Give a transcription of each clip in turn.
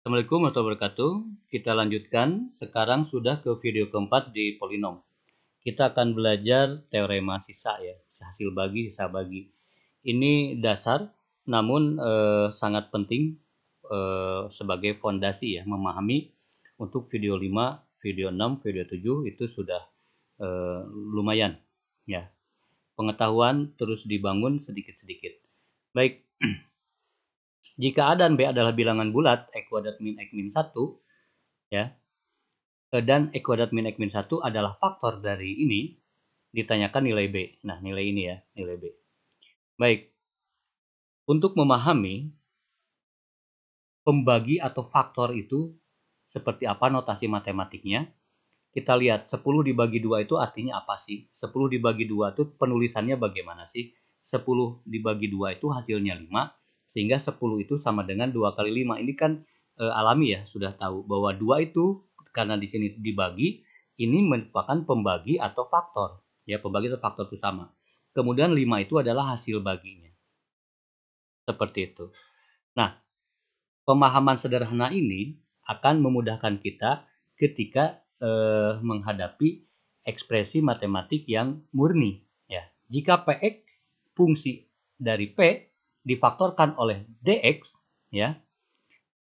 Assalamualaikum warahmatullahi wabarakatuh. Kita lanjutkan. Sekarang sudah ke video keempat di polinom. Kita akan belajar teorema sisa ya, hasil bagi, sisa bagi. Ini dasar, namun sangat penting sebagai fondasi ya, memahami untuk video 5, video 6, video 7 itu sudah lumayan ya. Pengetahuan terus dibangun sedikit-sedikit. Baik. Jika A dan B adalah bilangan bulat, X kuadrat min X min 1, ya, dan X kuadrat min X min 1 adalah faktor dari ini, ditanyakan nilai B. Nah, nilai ini ya, nilai B. Baik, untuk memahami pembagi atau faktor itu seperti apa notasi matematiknya, kita lihat 10 dibagi 2 itu artinya apa sih? 10 dibagi 2 itu penulisannya bagaimana sih? 10 dibagi 2 itu hasilnya 5, sehingga 10 itu sama dengan 2 kali 5. Ini kan alami ya, sudah tahu bahwa 2 itu karena di sini dibagi, ini merupakan pembagi atau faktor. Ya, pembagi atau faktor itu sama. Kemudian 5 itu adalah hasil baginya. Seperti itu. Nah, pemahaman sederhana ini akan memudahkan kita ketika menghadapi ekspresi matematik yang murni. Ya, jika Px fungsi dari P difaktorkan oleh Dx, ya,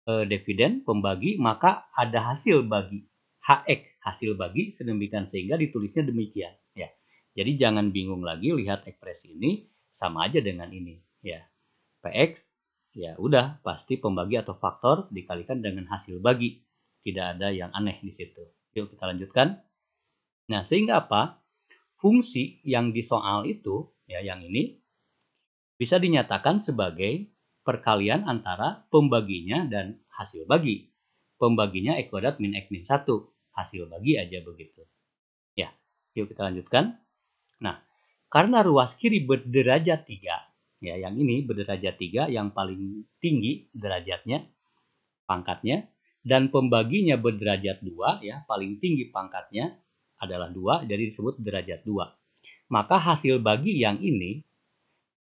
dividen pembagi, maka ada hasil bagi Hx, hasil bagi sedemikian sehingga ditulisnya demikian. Ya, jadi jangan bingung lagi lihat ekspresi ini sama aja dengan ini. Ya, Px ya udah pasti pembagi atau faktor dikalikan dengan hasil bagi. Tidak ada yang aneh di situ. Yuk kita lanjutkan. Nah, sehingga apa? Fungsi yang di soal itu, ya yang ini, bisa dinyatakan sebagai perkalian antara pembaginya dan hasil bagi. Pembaginya X kuadrat min X min 1. Hasil bagi aja begitu. Ya, yuk kita lanjutkan. Nah, karena ruas kiri berderajat 3, ya yang ini berderajat 3 yang paling tinggi derajatnya, pangkatnya, dan pembaginya berderajat 2 ya, paling tinggi pangkatnya adalah 2, jadi disebut derajat 2. Maka hasil bagi yang ini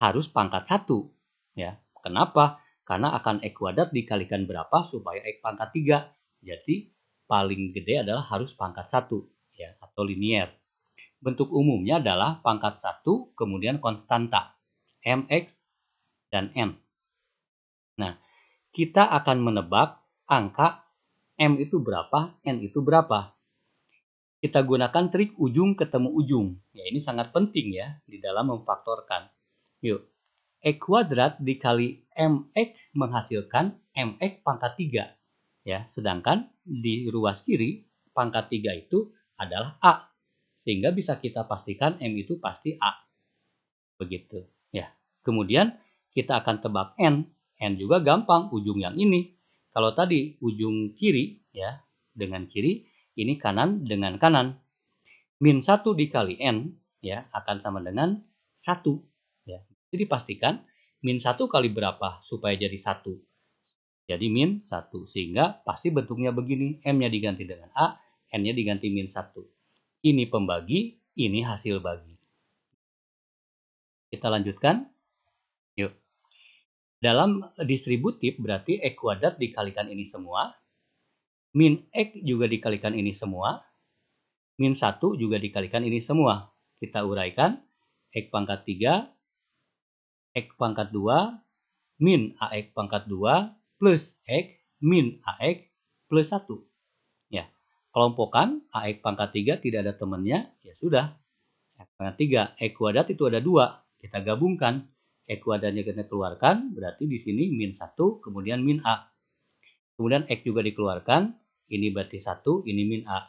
harus pangkat 1 ya. Kenapa? Karena akan X kuadrat dikalikan berapa supaya X pangkat 3. Jadi paling gede adalah harus pangkat 1 ya, atau linier. Bentuk umumnya adalah pangkat 1 kemudian konstanta mx dan n. Nah, kita akan menebak angka m itu berapa, n itu berapa. Kita gunakan trik ujung ketemu ujung. Ya, ini sangat penting ya di dalam memfaktorkan. Yuk, X kuadrat dikali mx menghasilkan mx pangkat 3. Ya, sedangkan di ruas kiri pangkat 3 itu adalah A. Sehingga bisa kita pastikan M itu pasti A. Begitu. Ya. Kemudian kita akan tebak N. N juga gampang, ujung yang ini. Kalau tadi ujung kiri ya, dengan kiri, ini kanan dengan kanan. Min 1 dikali N ya akan sama dengan 1 ya. Jadi pastikan min 1 kali berapa supaya jadi 1. Jadi min 1 sehingga pasti bentuknya begini, M-nya diganti dengan A, N-nya diganti min 1. Ini pembagi, ini hasil bagi. Kita lanjutkan. Yuk. Dalam distributif berarti X kuadrat dikalikan ini semua, min X juga dikalikan ini semua, min 1 juga dikalikan ini semua. Kita uraikan, X pangkat 3, X pangkat 2, min AX pangkat 2, plus X, min AX, plus 1. Ya, kelompokan AX pangkat 3 tidak ada temannya, ya sudah. X pangkat 3, X kuadrat itu ada 2, kita gabungkan. X kuadratnya kita keluarkan, berarti di sini min 1, kemudian min A. Kemudian X juga dikeluarkan, ini berarti 1, ini min A.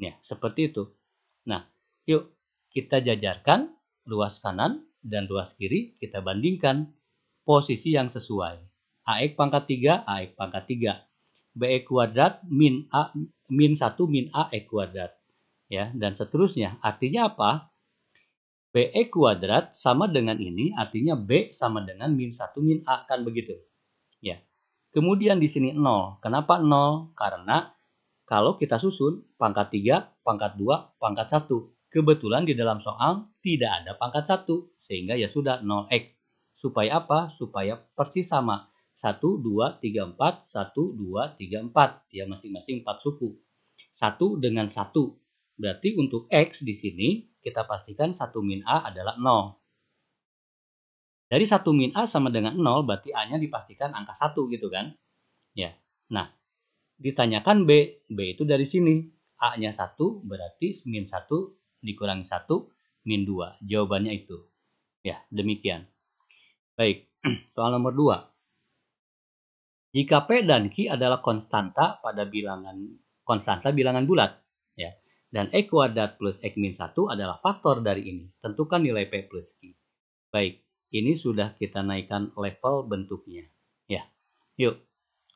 Ya, seperti itu. Nah, yuk kita jajarkan ruas kanan dan ruas kiri, kita bandingkan posisi yang sesuai. AX pangkat 3, AX pangkat 3. BX kuadrat min A, min 1 min AX kuadrat. Ya, dan seterusnya. Artinya apa? BX kuadrat sama dengan ini, artinya B sama dengan min 1 min A, kan begitu. Ya. Kemudian di sini 0. Kenapa 0? Karena kalau kita susun pangkat 3, pangkat 2, pangkat 1. Kebetulan di dalam soal tidak ada pangkat 1. Sehingga ya sudah 0x. Supaya apa? Supaya persis sama. 1, 2, 3, 4, 1, 2, 3, 4. Ya, masing-masing 4 suku. 1 dengan 1. Berarti untuk X di sini kita pastikan 1 min A adalah 0. Dari 1 min A sama dengan 0 berarti A-nya dipastikan angka 1 gitu kan. Ya. Nah, ditanyakan B. B itu dari sini. A-nya 1 berarti min 1 dikurangi 1 min 2. Jawabannya itu. Ya, demikian. Baik, soal nomor 2. Jika P dan Q adalah konstanta pada bilangan bulat, ya, dan X kuadrat plus X min 1 adalah faktor dari ini. Tentukan nilai P plus Q. Baik, ini sudah kita naikkan level bentuknya. Ya, yuk,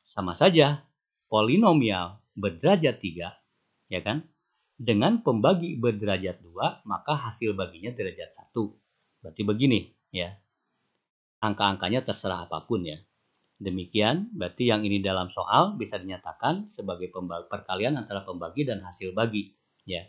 sama saja. Polinomial berderajat 3, ya kan? Dengan pembagi berderajat 2, maka hasil baginya derajat 1. Berarti begini, ya. Angka-angkanya terserah apapun ya. Demikian, berarti yang ini dalam soal bisa dinyatakan sebagai perkalian antara pembagi dan hasil bagi. Ya.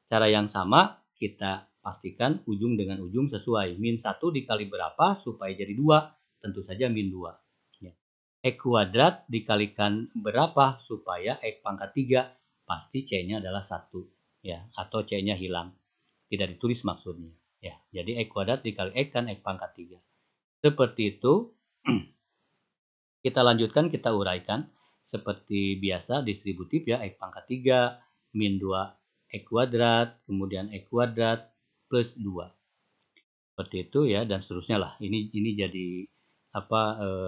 Cara yang sama, kita pastikan ujung dengan ujung sesuai. Min 1 dikali berapa supaya jadi 2? Tentu saja min 2. Ya. X kuadrat dikalikan berapa supaya X pangkat 3? Pasti C-nya adalah 1. Ya, atau C-nya hilang. Tidak ditulis maksudnya. Ya, jadi X kuadrat dikali X kan X pangkat 3. Seperti itu. Kita lanjutkan, kita uraikan. Seperti biasa distributif ya, X pangkat 3, min 2 X kuadrat, kemudian X kuadrat plus 2. Seperti itu ya, dan seterusnya lah. Ini jadi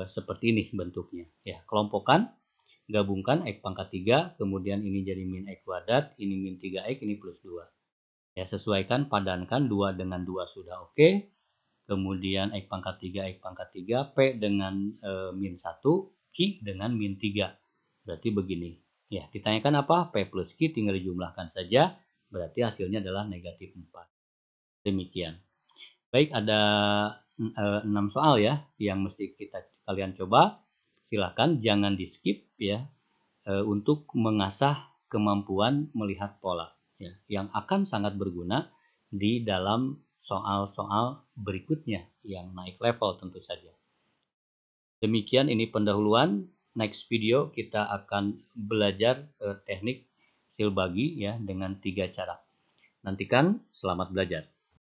seperti ini bentuknya. Ya, kelompokkan, gabungkan X pangkat 3, kemudian ini jadi min X kuadrat, ini min 3X, ini plus 2. Ya, sesuaikan, padankan 2 dengan 2 sudah oke. Kemudian X pangkat 3, X pangkat 3, P dengan min 1, Q dengan min 3. Berarti begini. Ya, ditanyakan apa? P plus Q tinggal dijumlahkan saja. Berarti hasilnya adalah negatif 4. Demikian. Baik, ada 6 soal ya yang mesti kalian coba. Silakan jangan di skip ya untuk mengasah kemampuan melihat pola ya, yang akan sangat berguna di dalam soal-soal berikutnya yang naik level tentu saja. Demikian ini pendahuluan. Next video kita akan belajar teknik silbagi ya dengan 3 cara. Nantikan, selamat belajar.